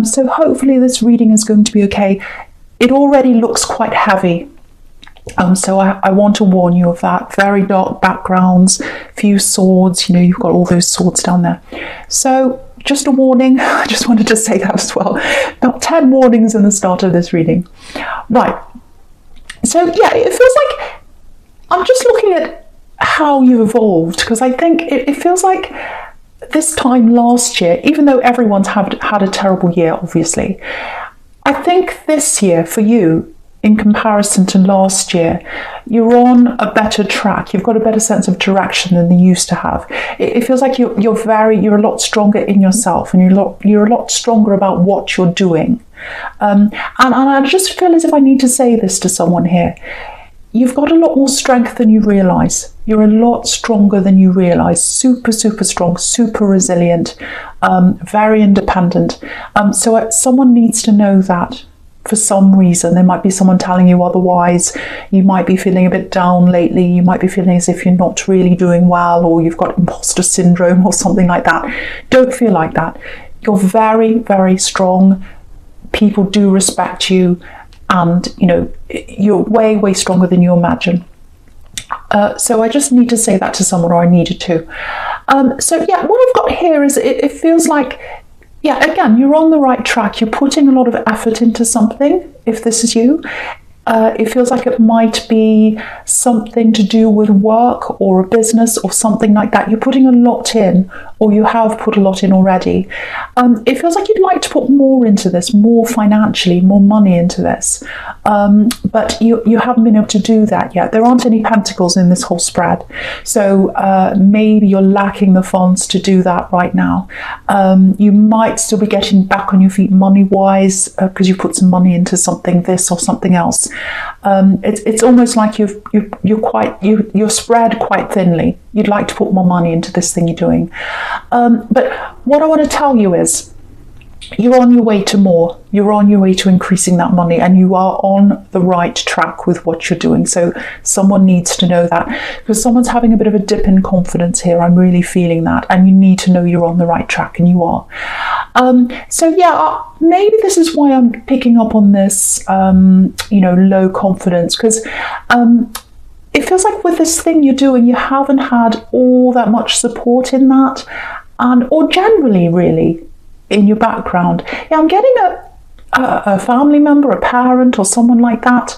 So hopefully this reading is going to be okay. It already looks quite heavy. So I want to warn you of that. Very dark backgrounds, few swords, you've got all those swords down there. So just a warning, I just wanted to say that as well. About 10 warnings in the start of this reading. Right, so yeah, it feels like, I'm just looking at how you've evolved, because I think it feels like this time last year, even though everyone's had a terrible year, obviously, I think this year for you, in comparison to last year, you're on a better track. You've got a better sense of direction than you used to have. It feels like you're a lot stronger in yourself, and you're a lot stronger about what you're doing. And I just feel as if I need to say this to someone here. You've got a lot more strength than you realise. You're a lot stronger than you realise. Super, super strong, super resilient, very independent. So someone needs to know that. For some reason, there might be someone telling you otherwise. You might be feeling a bit down lately. You might be feeling as if you're not really doing well, or you've got imposter syndrome or something like that. Don't feel like that. You're very, very strong. People do respect you, and you're way, way stronger than you imagine. So I just need to say that to someone, or I needed to. So yeah, what I've got here is it feels like, yeah, again, you're on the right track. You're putting a lot of effort into something, if this is you. It feels like it might be something to do with work or a business or something like that. You're putting a lot in, or you have put a lot in already. It feels like you'd like to put more into this, more financially, more money into this. But you haven't been able to do that yet. There aren't any pentacles in this whole spread. So maybe you're lacking the funds to do that right now. You might still be getting back on your feet money-wise because you put some money into something, this or something else. It's almost like you're spread quite thinly. You'd like to put more money into this thing you're doing. But what I want to tell you is, you're on your way to more. You're on your way to increasing that money, and you are on the right track with what you're doing. So someone needs to know that, because someone's having a bit of a dip in confidence here. I'm really feeling that, and you need to know you're on the right track, and you are. So yeah, maybe this is why I'm picking up on this, low confidence, because it feels like with this thing you're doing, you haven't had all that much support in that, or generally, really, in your background. Yeah, I'm getting a family member, a parent, or someone like that,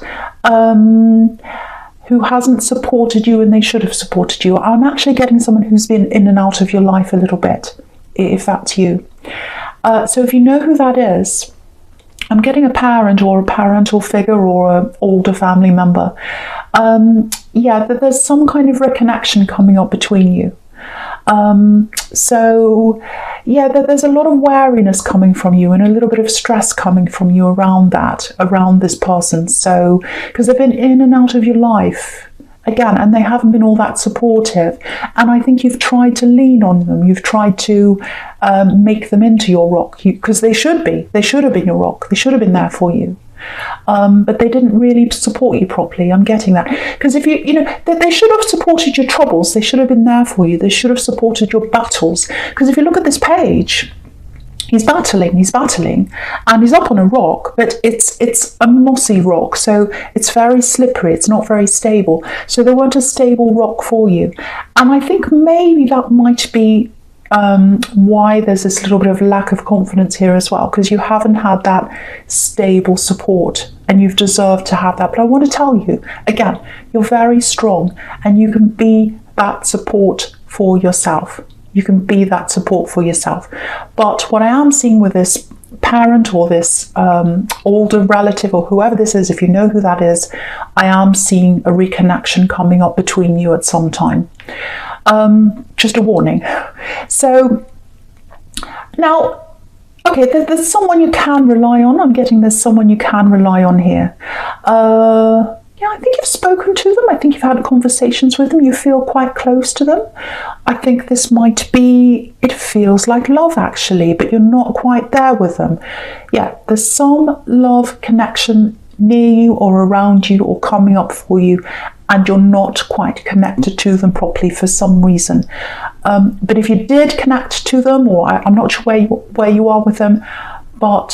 who hasn't supported you, and they should have supported you. I'm actually getting someone who's been in and out of your life a little bit, if that's you. So if you know who that is, I'm getting a parent or a parental figure or an older family member. Yeah, there's some kind of reconnection coming up between you. So yeah, there's a lot of wariness coming from you, and a little bit of stress coming from you around this person. So, because they've been in and out of your life again, and they haven't been all that supportive, and I think you've tried to lean on them. You've tried to make them into your rock, because they should have been your rock. They should have been there for you. But they didn't really support you properly. I'm getting that, because if they should have supported your troubles. They should have been there for you. They should have supported your battles, because if you look at this page, he's battling, and he's up on a rock, but it's a mossy rock, so it's very slippery. It's not very stable. So they weren't a stable rock for you, and I think maybe that might be why there's this little bit of lack of confidence here as well, because you haven't had that stable support, and you've deserved to have that. But I want to tell you again, you're very strong, and you can be that support for yourself. You can be that support for yourself. But what I am seeing with this parent or this older relative, or whoever this is, if you know who that is, I am seeing a reconnection coming up between you at some time. Just a warning. So now, okay, there's someone you can rely on. I'm getting there's someone you can rely on here. Yeah, I think you've spoken to them. I think you've had conversations with them. You feel quite close to them. I think this might be, it feels like love actually, but you're not quite there with them. Yeah, there's some love connection near you or around you or coming up for you, and you're not quite connected to them properly for some reason. But if you did connect to them, or I'm not sure where you are with them, but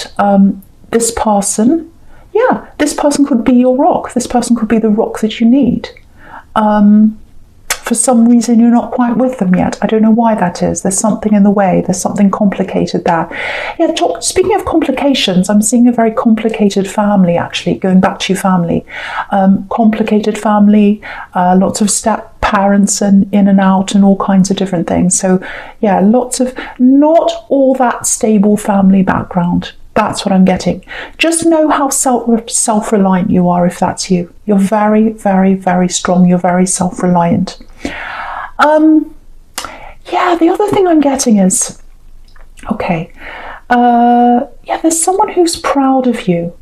this person, yeah, this person could be your rock. This person could be the rock that you need. For some reason, you're not quite with them yet. I don't know why that is. There's something in the way. There's something complicated there. Yeah, speaking of complications, I'm seeing a very complicated family, actually, going back to your family. Complicated family, lots of step parents and in and out and all kinds of different things. So, yeah, lots of not all that stable family background. That's what I'm getting. Just know how self-reliant you are if that's you. You're very, very, very strong. You're very self-reliant. Yeah, the other thing I'm getting is, okay, yeah, there's someone who's proud of you.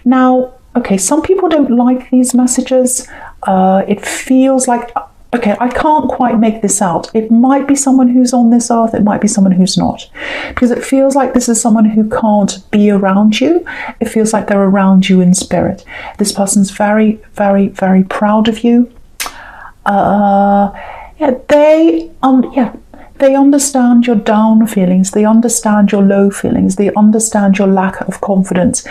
Now, okay, some people don't like these messages. It feels like, okay, I can't quite make this out. It might be someone who's on this earth, it might be someone who's not. Because it feels like this is someone who can't be around you. It feels like they're around you in spirit. This person's very, very, very proud of you. Yeah, they understand your down feelings. They understand your low feelings. They understand your lack of confidence.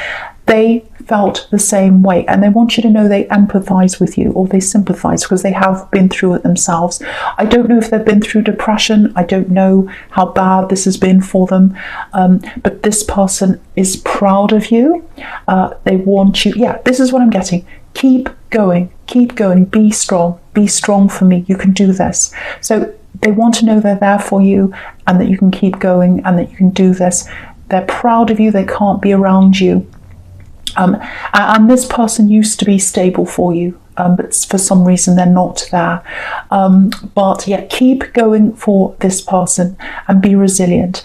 They felt the same way, and they want you to know they empathize with you, or they sympathize, because they have been through it themselves. I don't know if they've been through depression. I don't know how bad this has been for them, but this person is proud of you. They want you, yeah, this is what I'm getting. Keep going, be strong for me. You can do this. So they want to know they're there for you, and that you can keep going, and that you can do this. They're proud of you. They can't be around you. And this person used to be stable for you, but for some reason they're not there. But yeah, keep going for this person and be resilient.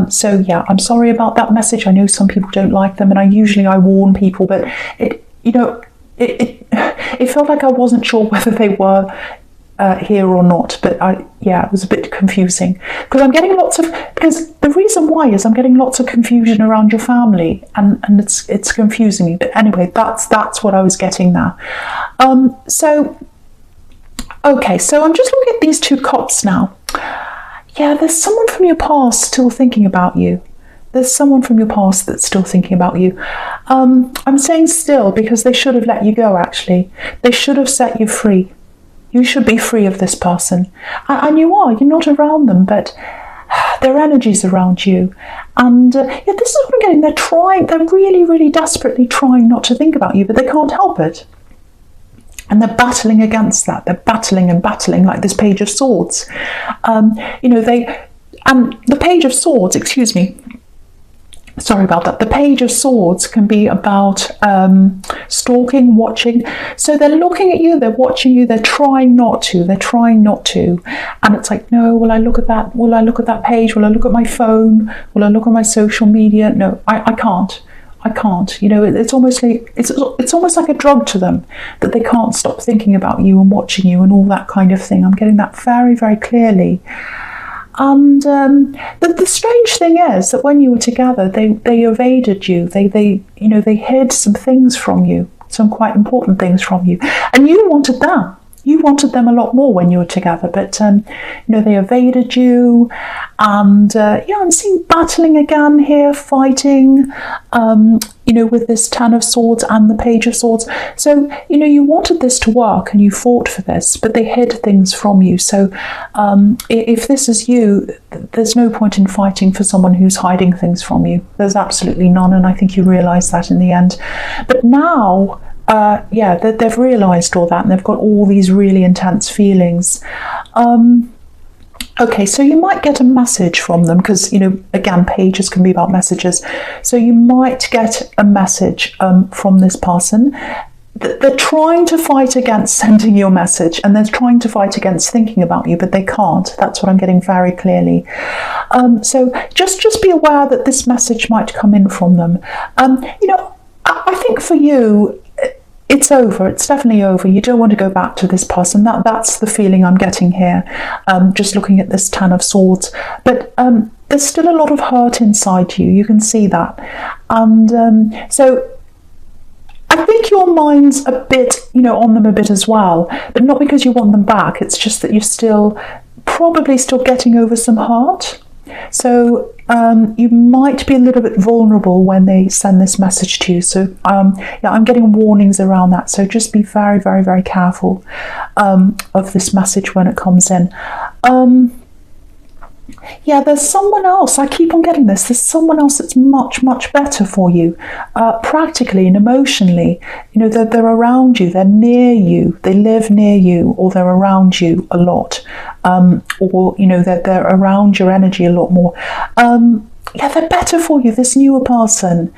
So yeah, I'm sorry about that message. I know some people don't like them, and I warn people, but it felt like I wasn't sure whether they were here or not, but yeah, it was a bit confusing, because I'm getting because the reason why is I'm getting lots of confusion around your family, and it's confusing me. But anyway, that's what I was getting now. So okay, so I'm just looking at these two cups now. Yeah, there's someone from your past still thinking about you. There's someone from your past that's still thinking about you. I'm saying still because they should have let you go, actually. They should have set you free. You should be free of this person. And you are. You're not around them, but their energy's around you. And yeah, this is what I'm getting. They're really, really desperately trying not to think about you, but they can't help it. And they're battling against that. They're battling and battling, like this Page of Swords. And the Page of Swords, excuse me, sorry about that. The Page of Swords can be about stalking, watching. So they're looking at you, they're watching you, they're trying not to. And it's like, no, will I look at that? Will I look at that page? Will I look at my phone? Will I look at my social media? No, I can't. It's almost like a drug to them, that they can't stop thinking about you and watching you and all that kind of thing. I'm getting that very, very clearly. And the strange thing is that when you were together, they evaded you. They hid some things from you, some quite important things from you, and you wanted them. You wanted them a lot more when you were together, but they evaded you, and yeah, I'm seeing battling again here, fighting, with this Ten of Swords and the Page of Swords. So you wanted this to work, and you fought for this, but they hid things from you. So if this is you, there's no point in fighting for someone who's hiding things from you. There's absolutely none, and I think you realise that in the end. But now, yeah, they've realised all that, and they've got all these really intense feelings. Okay, so you might get a message from them, because, again, pages can be about messages. So you might get a message from this person. They're trying to fight against sending you a message, and they're trying to fight against thinking about you, but they can't. That's what I'm getting very clearly. So just be aware that this message might come in from them. I think for you, it's over. It's definitely over. You don't want to go back to this person. That's the feeling I'm getting here, just looking at this Ten of Swords. But there's still a lot of hurt inside you. You can see that. And so I think your mind's a bit, on them a bit as well. But not because you want them back. It's just that you're probably still getting over some hurt. So you might be a little bit vulnerable when they send this message to you. So yeah, I'm getting warnings around that. So just be very, very, very careful of this message when it comes in. Yeah, there's someone else. I keep on getting this. There's someone else that's much, much better for you, practically and emotionally. You know, they're around you, they're near you, they live near you, or they're around you a lot, or you know, they're around your energy a lot more. Yeah, they're better for you, this newer person.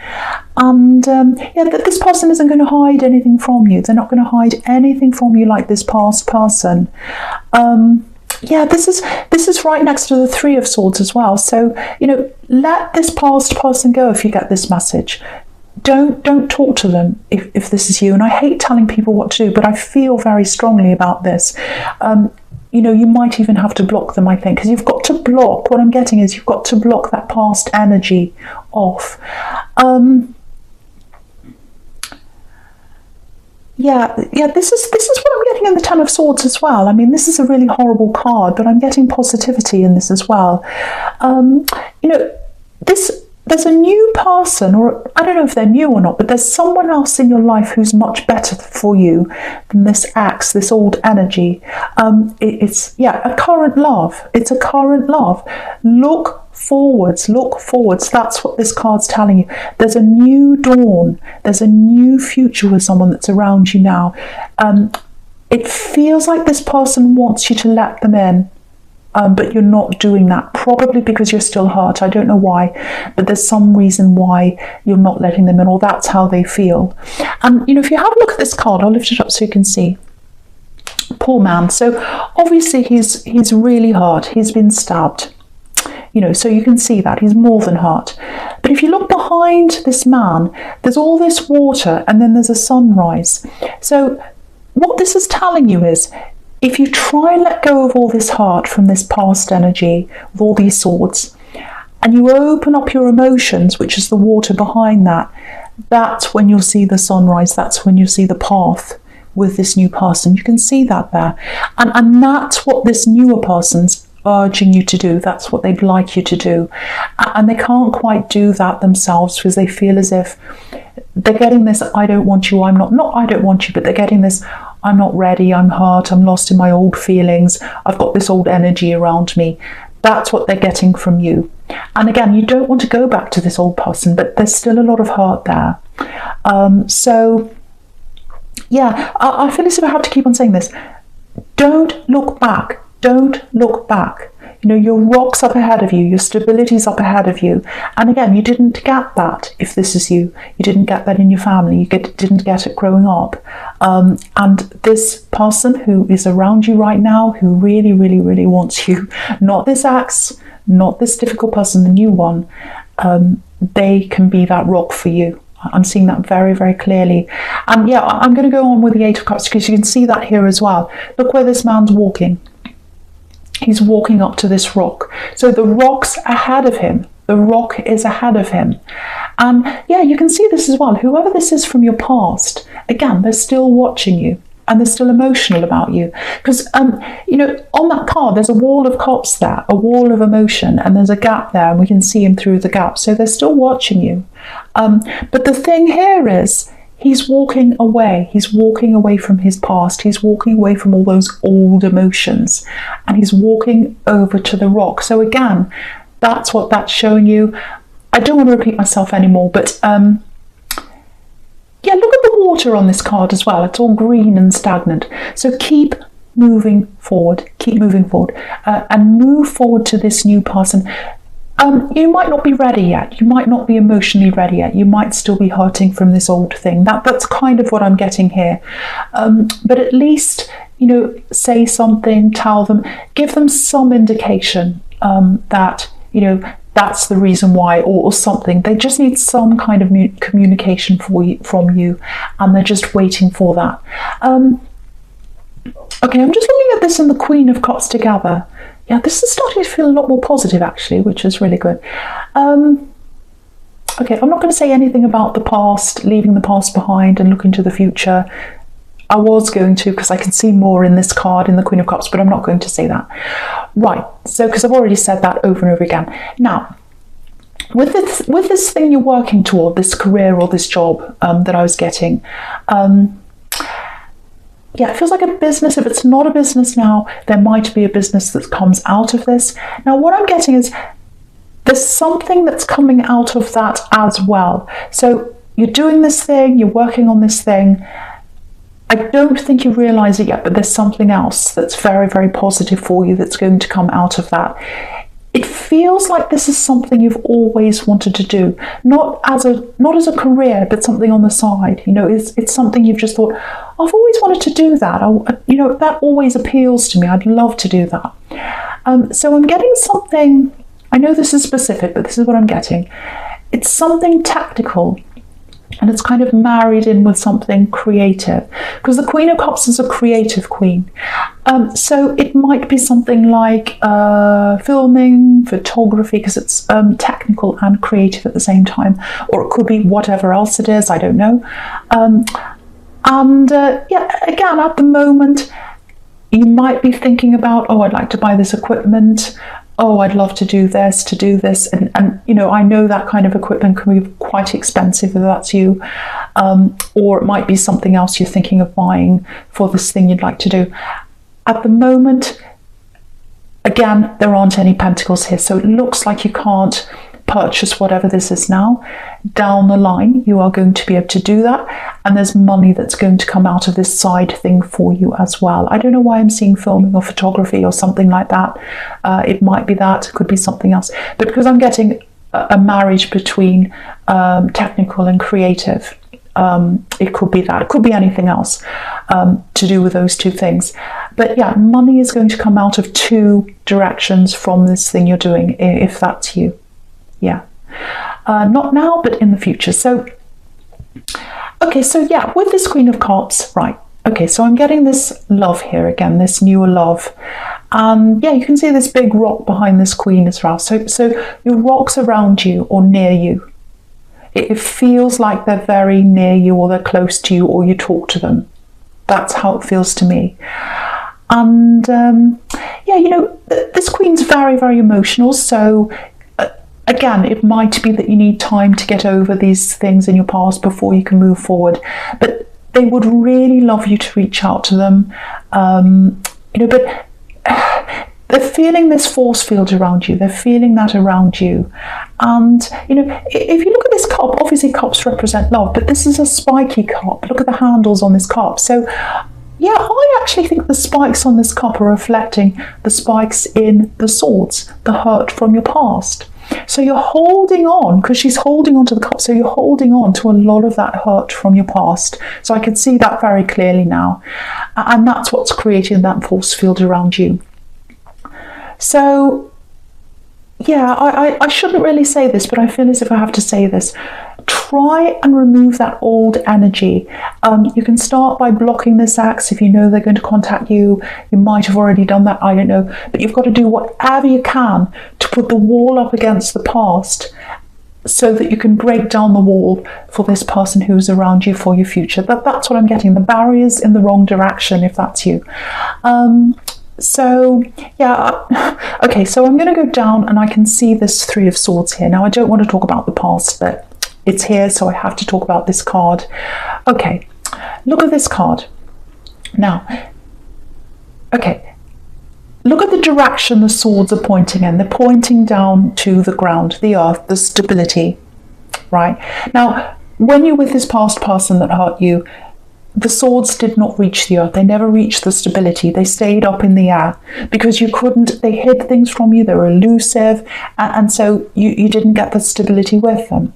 And yeah, this person isn't going to hide anything from you. They're not going to hide anything from you like this past person. Yeah, this is right next to the Three of Swords as well. So, you know, let this past person go if you get this message. Don't talk to them if this is you. And I hate telling people what to do, but I feel very strongly about this. You know, you might even have to block them, I think, because you've got to block. What I'm getting is you've got to block that past energy off. Yeah, this is what I'm getting in the Ten of Swords as well. I mean, this is a really horrible card, but I'm getting positivity in this as well. You know, there's a new person, or I don't know if they're new or not, but there's someone else in your life who's much better for you than this ex, this old energy. It's a current love. It's a current love. Look forwards. That's what this card's telling you. There's a new dawn. There's a new future with someone that's around you now. It feels like this person wants you to let them in. But you're not doing that, probably because you're still hurt. I don't know why, but there's some reason why you're not letting them in, or that's how they feel. And you know, if you have a look at this card, I'll lift it up so you can see. Poor man. So obviously he's really hurt. He's been stabbed. You know, so you can see that he's more than hurt. But if you look behind this man, there's all this water, and then there's a sunrise. So what this is telling you is, if you try and let go of all this heart from this past energy, with all these swords, and you open up your emotions, which is the water behind that, that's when you'll see the sunrise. That's when you'll see the path with this new person. You can see that there. And that's what this newer person's urging you to do. That's what they'd like you to do. And they can't quite do that themselves, because they feel as if they're getting this, I don't want you, I'm not I don't want you, but they're getting this, I'm not ready, I'm hurt, I'm lost in my old feelings, I've got this old energy around me. That's what they're getting from you. And again, you don't want to go back to this old person, but there's still a lot of hurt there. So yeah, I feel as if I have to keep on saying this. Don't look back. Don't look back. You know, your rock's up ahead of you, your stability's up ahead of you. And again, you didn't get that if this is you. You didn't get that in your family. You didn't get it growing up. And this person who is around you right now, who really, really, really wants you, not this ex, not this difficult person, the new one, they can be that rock for you. I'm seeing that very, very clearly. And yeah, I'm going to go on with the Eight of Cups, because you can see that here as well. Look where this man's walking. He's walking up to this rock. So the rock's ahead of him. The rock is ahead of him. And yeah, you can see this as well. Whoever this is from your past, again, they're still watching you, and they're still emotional about you. Because, you know, on that card, there's a wall of cups there, a wall of emotion, and there's a gap there, and we can see him through the gap. So they're still watching you. But the thing here is, he's walking away. He's walking away from his past. He's walking away from all those old emotions, and he's walking over to the rock. So again, that's what that's showing you. I don't want to repeat myself anymore, but yeah, look at the water on this card as well. It's all green and stagnant. So keep moving forward. Keep moving forward, and move forward to this new person. You might not be ready yet. You might not be emotionally ready yet. You might still be hurting from this old thing. That's kind of what I'm getting here. But at least, you know, say something, tell them, give them some indication that, you know, that's the reason why, or something. They just need some kind of communication from you, and they're just waiting for that. Okay, I'm just looking at this and the Queen of Cups together. Yeah, this is starting to feel a lot more positive, actually, which is really good. Okay, I'm not going to say anything about the past, leaving the past behind and looking to the future. I was going to, because I can see more in this card, in the Queen of Cups, but I'm not going to say that. Right, so because I've already said that over and over again. Now, with this thing you're working toward, this career or this job that I was getting, yeah, it feels like a business. If it's not a business now, there might be a business that comes out of this. Now, what I'm getting is there's something that's coming out of that as well. So you're doing this thing, you're working on this thing. I don't think you realise it yet, but there's something else that's very, very positive for you that's going to come out of that. It feels like this is something you've always wanted to do, not as a career, but something on the side. You know, it's something you've just thought, I've always wanted to do that. You know, that always appeals to me. I'd love to do that. So I'm getting something. I know this is specific, but this is what I'm getting. It's something technical. And it's kind of married in with something creative, because the Queen of Cups is a creative queen. So it might be something like filming, photography, because it's technical and creative at the same time, or it could be whatever else it is, I don't know. Yeah, again, at the moment, you might be thinking about, oh, I'd like to buy this equipment. Oh, I'd love to do this, and you know, I know that kind of equipment can be quite expensive if that's you, or it might be something else you're thinking of buying for this thing you'd like to do. At the moment, again, there aren't any pentacles here, so it looks like you can't purchase whatever this is now. Down the line, you are going to be able to do that, and there's money that's going to come out of this side thing for you as well. I don't know why I'm seeing filming or photography or something like that. It might be that, it could be something else, but because I'm getting a marriage between technical and creative, it could be that, it could be anything else to do with those two things. But yeah, money is going to come out of two directions from this thing you're doing, if that's you. Yeah, not now, but in the future. So, okay, so yeah, with this Queen of Cups, right, okay, so I'm getting this love here again, this newer love. Yeah, you can see this big rock behind this queen as well. So your rocks around you or near you, it feels like they're very near you, or they're close to you, or you talk to them. That's how it feels to me. And yeah, you know, this queen's very, very emotional. So again, it might be that you need time to get over these things in your past before you can move forward. But they would really love you to reach out to them. You know, but they're feeling this force field around you. They're feeling that around you. And, you know, if you look at this cup, obviously cups represent love, but this is a spiky cup. Look at the handles on this cup. So, yeah, I actually think the spikes on this cup are reflecting the spikes in the swords, the hurt from your past. So you're holding on, because she's holding on to the cup, so you're holding on to a lot of that hurt from your past. So I can see that very clearly now. And that's what's creating that force field around you. So, yeah, I shouldn't really say this, but I feel as if I have to say this. Try and remove that old energy. You can start by blocking this axe if you know they're going to contact you. You might have already done that, I don't know. But you've got to do whatever you can to put the wall up against the past, so that you can break down the wall for this person who's around you for your future. That's what I'm getting. The barriers in the wrong direction, if that's you. So yeah, okay, so I'm going to go down and I can see this Three of Swords here. Now, I don't want to talk about the past, but it's here, so I have to talk about this card. Okay, look at this card. Now, okay, look at the direction the swords are pointing in. They're pointing down to the ground, the earth, the stability, right? Now, when you're with this past person that hurt you, the swords did not reach the earth. They never reached the stability. They stayed up in the air because you couldn't, they hid things from you. They were elusive. And so you didn't get the stability with them.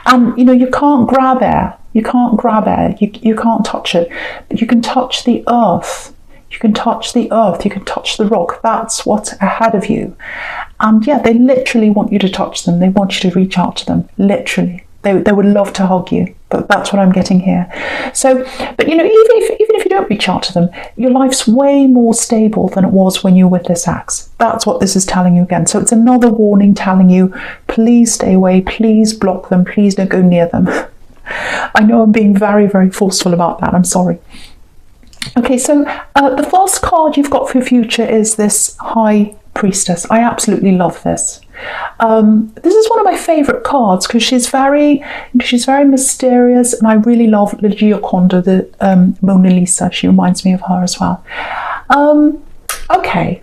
And, you know, you can't grab air. You can't grab air. You can't touch it. But you can touch the earth. You can touch the earth. You can touch the rock. That's what's ahead of you. And yeah, they literally want you to touch them. They want you to reach out to them. Literally. They would love to hug you, but that's what I'm getting here. So, but you know, even if you don't reach out to them, your life's way more stable than it was when you were with this axe. That's what this is telling you again. So it's another warning telling you, please stay away, please block them, please don't go near them. I know I'm being very, very forceful about that. I'm sorry. Okay, so the first card you've got for your future is this High Priestess. I absolutely love this. This is one of my favourite cards because she's very mysterious, and I really love the Gioconda, the Mona Lisa. She reminds me of her as well. Okay,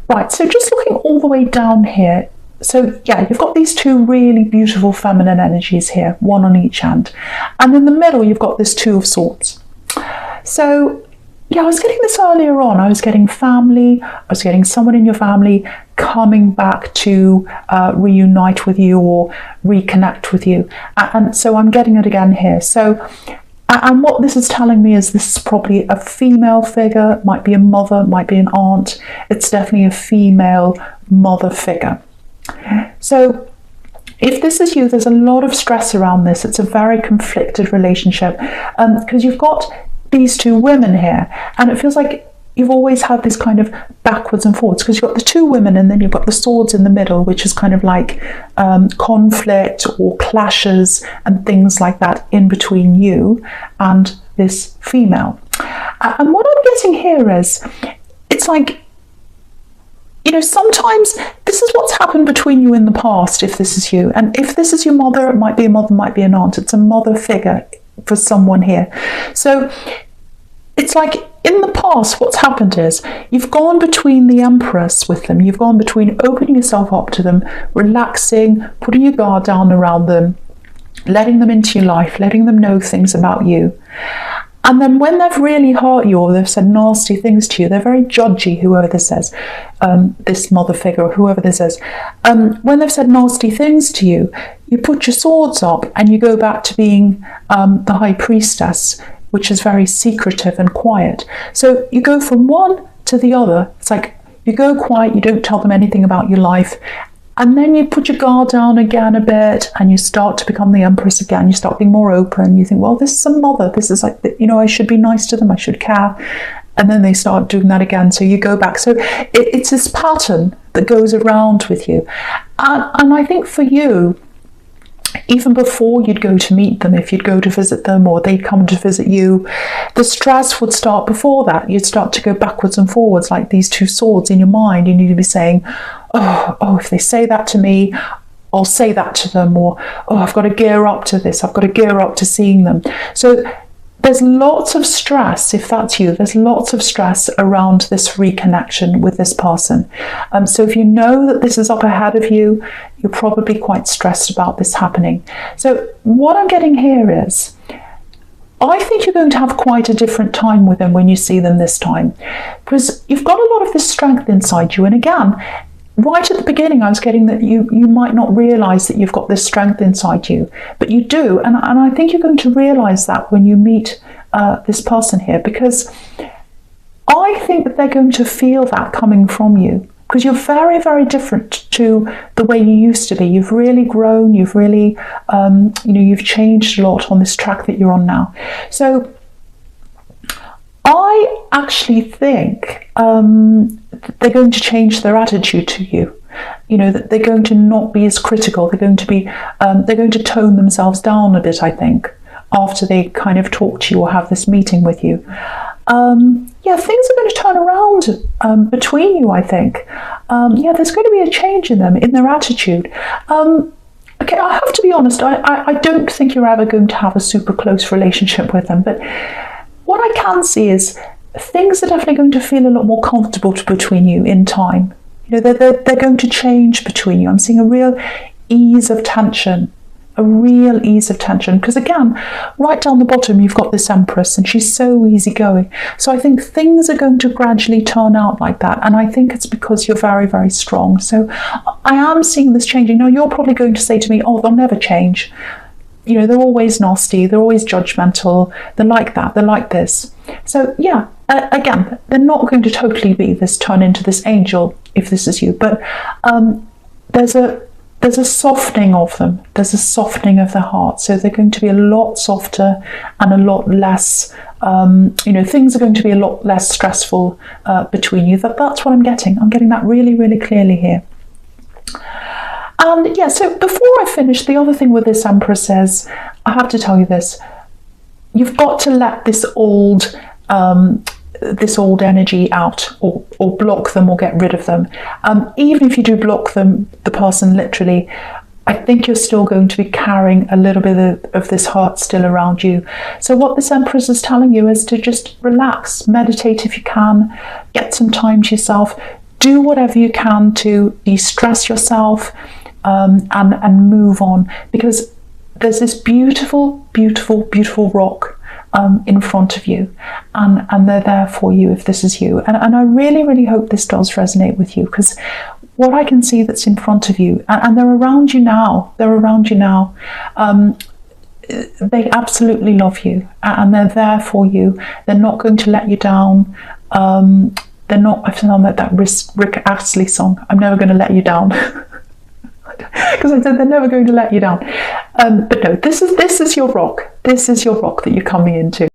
right, so just looking all the way down here. So yeah, you've got these two really beautiful feminine energies here, one on each hand. And in the middle, you've got this Two of Swords. So yeah, I was getting this earlier on. I was getting family. I was getting someone in your family coming back to reunite with you or reconnect with you. And so I'm getting it again here. So, and what this is telling me is this is probably a female figure, might be a mother, might be an aunt. It's definitely a female mother figure. So if this is you, there's a lot of stress around this. It's a very conflicted relationship because you've got these two women here, and it feels like you've always had this kind of backwards and forwards because you've got the two women and then you've got the swords in the middle, which is kind of like conflict or clashes and things like that in between you and this female. And what I'm getting here is, it's like, you know, sometimes this is what's happened between you in the past, if this is you. And if this is your mother, it might be a mother, might be an aunt. It's a mother figure for someone here. So it's like in the past, what's happened is you've gone between the Empress with them. You've gone between opening yourself up to them, relaxing, putting your guard down around them, letting them into your life, letting them know things about you. And then when they've really hurt you or they've said nasty things to you, they're very judgy, whoever this is, this mother figure or whoever this is. When they've said nasty things to you, you put your swords up and you go back to being the High Priestess, which is very secretive and quiet. So you go from one to the other. It's like you go quiet, you don't tell them anything about your life. And then you put your guard down again a bit and you start to become the Empress again. You start being more open. You think, well, this is a mother. This is like, you know, I should be nice to them. I should care. And then they start doing that again. So you go back. So it's this pattern that goes around with you. And I think for you, even before you'd go to meet them, if you'd go to visit them or they'd come to visit you, the stress would start before that. You'd start to go backwards and forwards like these two swords in your mind. You need to be saying, oh, if they say that to me, I'll say that to them. Or, oh, I've got to gear up to this. I've got to gear up to seeing them. So there's lots of stress, if that's you, there's lots of stress around this reconnection with this person. So if you know that this is up ahead of you, you're probably quite stressed about this happening. So what I'm getting here is, I think you're going to have quite a different time with them when you see them this time, because you've got a lot of this strength inside you. And again, right at the beginning, I was getting that you might not realise that you've got this strength inside you, but you do. And I think you're going to realise that when you meet this person here, because I think that they're going to feel that coming from you, because you're very, very different to the way you used to be. You've really grown. You've really, you've changed a lot on this track that you're on now. So I actually think they're going to change their attitude to you. You know, that they're going to not be as critical. They're going to be, they're going to tone themselves down a bit, I think, after they kind of talk to you or have this meeting with you. Things are going to turn around between you, I think. There's going to be a change in them, in their attitude. Okay, I have to be honest, I don't think you're ever going to have a super close relationship with them, but what I can see is things are definitely going to feel a lot more comfortable between you in time. You know, they're going to change between you. I'm seeing a real ease of tension, because again, right down the bottom, you've got this Empress and she's so easygoing. So I think things are going to gradually turn out like that. And I think it's because you're very, very strong. So I am seeing this changing. Now, you're probably going to say to me, oh, they'll never change. You know, they're always nasty. They're always judgmental. They're like that. They're like this. So yeah, again, they're not going to totally be turn into this angel if this is you. But there's a softening of them. There's a softening of their heart. So they're going to be a lot softer and a lot less, things are going to be a lot less stressful between you. That's what I'm getting. I'm getting that really, really clearly here. And yeah, so before I finish, the other thing with this Empress is, I have to tell you this, you've got to let this old this old energy out, or block them, or get rid of them. Even if you do block them, the person literally, I think you're still going to be carrying a little bit of this hurt still around you. So what this Empress is telling you is to just relax, meditate if you can, get some time to yourself, do whatever you can to de-stress yourself, and move on, because there's this beautiful, beautiful, beautiful rock in front of you, and they're there for you if this is you. And I really, really hope this does resonate with you, because what I can see that's in front of you, and they're around you now, they absolutely love you, and they're there for you. They're not going to let you down. They're not, I've found that Rick Astley song, I'm never going to let you down. Because I said they're never going to let you down. But no, this is your rock. This is your rock that you're coming into.